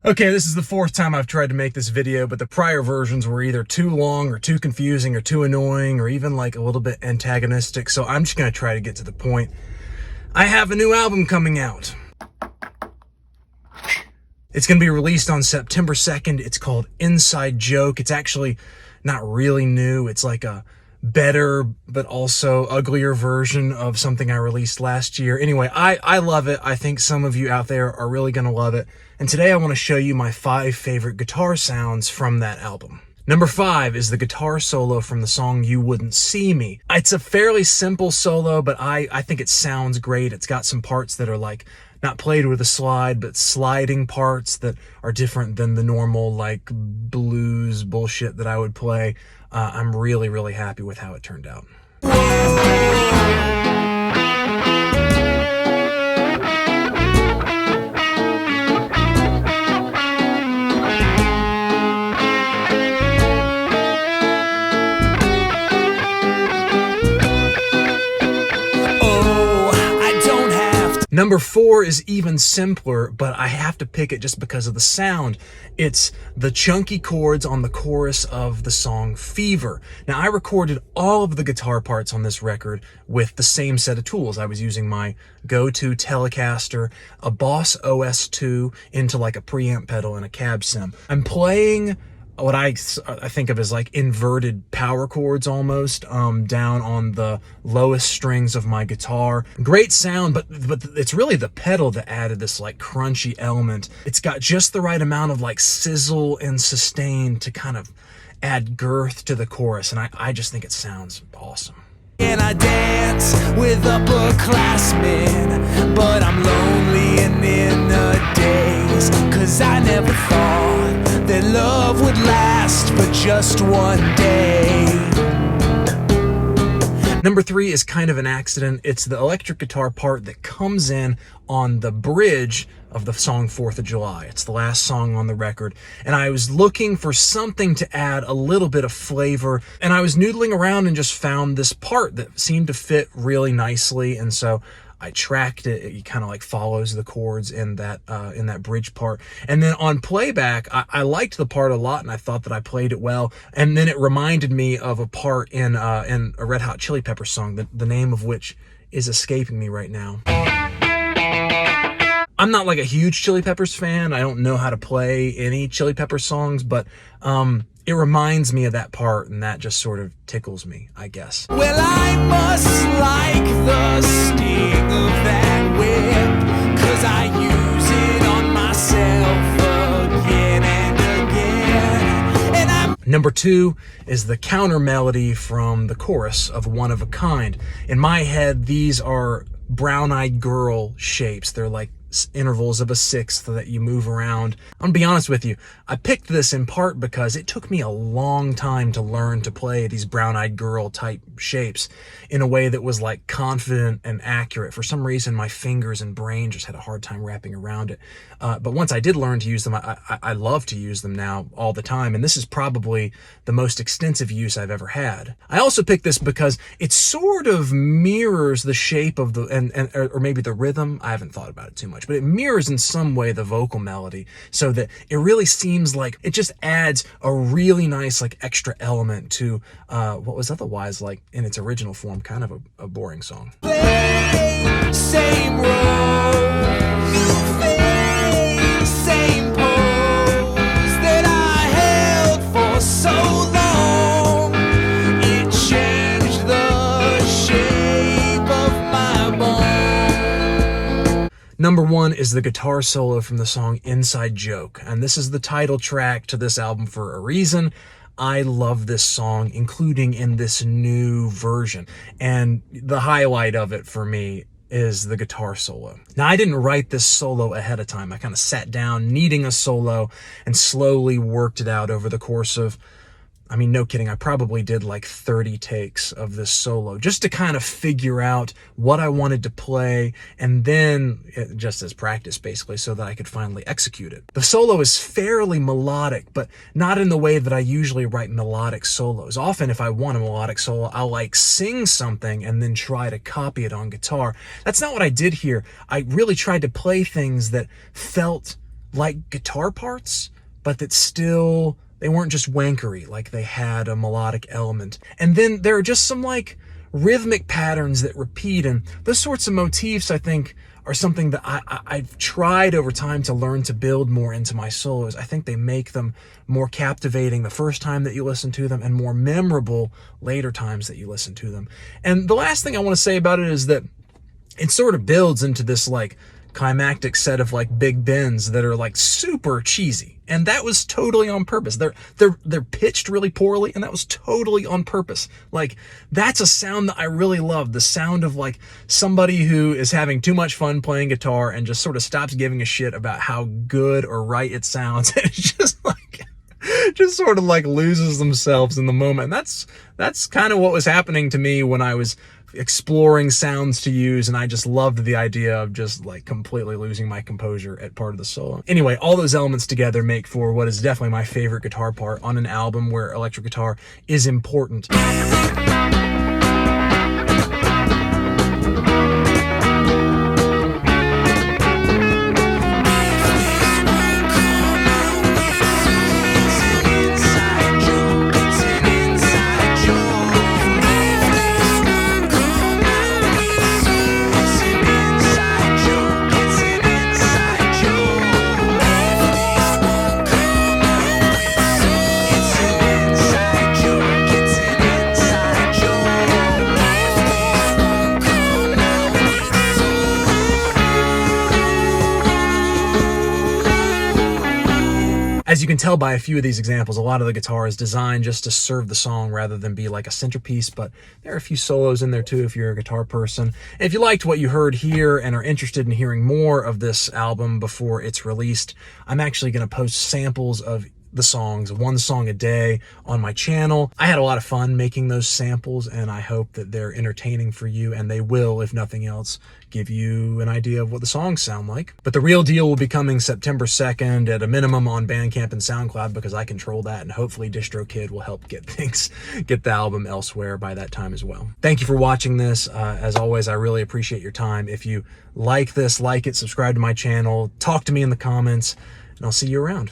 Okay, this is the fourth time I've tried to make this video, but the prior versions were either too long or too confusing or too annoying or even like a little bit antagonistic, so I'm just going to try to get to the point. I have a new album coming out. It's going to be released on September 2nd. It's called Inside Joke. It's actually not really new. It's like a better but also uglier version of something I released last year. Anyway, I love it. I think some of you out there are really going to love it. And today I want to show you my 5 favorite guitar sounds from that album. Number 5 is the guitar solo from the song You Wouldn't See Me. It's a fairly simple solo, but I think it sounds great. It's got some parts that are like not played with a slide, but sliding parts that are different than the normal like blues bullshit that I would play. I'm really happy with how it turned out. Number 4 is even simpler, but I have to pick it just because of the sound. It's the chunky chords on the chorus of the song Fever. Now, I recorded all of the guitar parts on this record with the same set of tools. I was using my go-to Telecaster, a Boss OS2 into like a preamp pedal and a cab sim. I'm playing what I think of as like inverted power chords almost, down on the lowest strings of my guitar. Great sound, but it's really the pedal that added this like crunchy element. It's got just the right amount of like sizzle and sustain to kind of add girth to the chorus, and I just think it sounds awesome. And I dance with upperclassmen, but I'm lonely and in the days, 'cause I never thought that love would last for just one day. Number 3 is kind of an accident. It's the electric guitar part that comes in on the bridge of the song 4th of July. It's the last song on the record, and I was looking for something to add a little bit of flavor, and I was noodling around and just found this part that seemed to fit really nicely, and so I tracked it. It kind of like follows the chords in that bridge part. And then on playback, I liked the part a lot, and I thought that I played it well. And then it reminded me of a part in a Red Hot Chili Peppers song, the name of which is escaping me right now. I'm not like a huge Chili Peppers fan. I don't know how to play any Chili Peppers songs, but it reminds me of that part, and that just sort of tickles me, I guess. Well, I must like the sting of that whip, 'cause I use it on myself again and again. Number 2 is the counter melody from the chorus of One of a Kind. In my head, these are brown-eyed girl shapes. They're like intervals of a sixth that you move around. I'm gonna be honest with you, I picked this in part because it took me a long time to learn to play these brown-eyed girl type shapes in a way that was like confident and accurate. For some reason, my fingers and brain just had a hard time wrapping around it. But once I did learn to use them, I love to use them now all the time, and this is probably the most extensive use I've ever had. I also picked this because it sort of mirrors the shape of the, or maybe the rhythm. I haven't thought about it too much, but it mirrors in some way the vocal melody, so that it really seems like it just adds a really nice like extra element to what was otherwise like in its original form kind of a boring song. Same road, new face, same pose that I held for so long. It changed the shape of my bone. Number 1 is the guitar solo from the song Inside Joke, and this is the title track to this album for a reason. I love this song, including in this new version, and the highlight of it for me is the guitar solo. Now, I didn't write this solo ahead of time. I kind of sat down needing a solo and slowly worked it out over the course of, I mean, no kidding, I probably did like 30 takes of this solo just to kind of figure out what I wanted to play, and then just as practice basically, so that I could finally execute it. The solo is fairly melodic, but not in the way that I usually write melodic solos. Often if I want a melodic solo, I'll like sing something and then try to copy it on guitar. That's not what I did here. I really tried to play things that felt like guitar parts, but that still, they weren't just wankery, like they had a melodic element. And then there are just some like rhythmic patterns that repeat, and those sorts of motifs, I think, are something that I've tried over time to learn to build more into my solos. I think they make them more captivating the first time that you listen to them and more memorable later times that you listen to them. And the last thing I want to say about it is that it sort of builds into this like climactic set of like big bends that are like super cheesy, and that was totally on purpose. They're pitched really poorly, and that was totally on purpose. Like, that's a sound that I really love, the sound of like somebody who is having too much fun playing guitar and just sort of stops giving a shit about how good or right it sounds. It's just like, just sort of like loses themselves in the moment. And that's kind of what was happening to me when I was exploring sounds to use, and I just loved the idea of just like completely losing my composure at part of the solo. Anyway, all those elements together make for what is definitely my favorite guitar part on an album where electric guitar is important. As you can tell by a few of these examples, a lot of the guitar is designed just to serve the song rather than be like a centerpiece, but there are a few solos in there too if you're a guitar person. And if you liked what you heard here and are interested in hearing more of this album before it's released, I'm actually going to post samples of the songs, one song a day, on my channel. I had a lot of fun making those samples, and I hope that they're entertaining for you, and they will, if nothing else, give you an idea of what the songs sound like. But the real deal will be coming September 2nd at a minimum on Bandcamp and SoundCloud, because I control that, and hopefully DistroKid will help get the album elsewhere by that time as well. Thank you for watching this. As always, I really appreciate your time. If you like this, like it, subscribe to my channel, talk to me in the comments, and I'll see you around.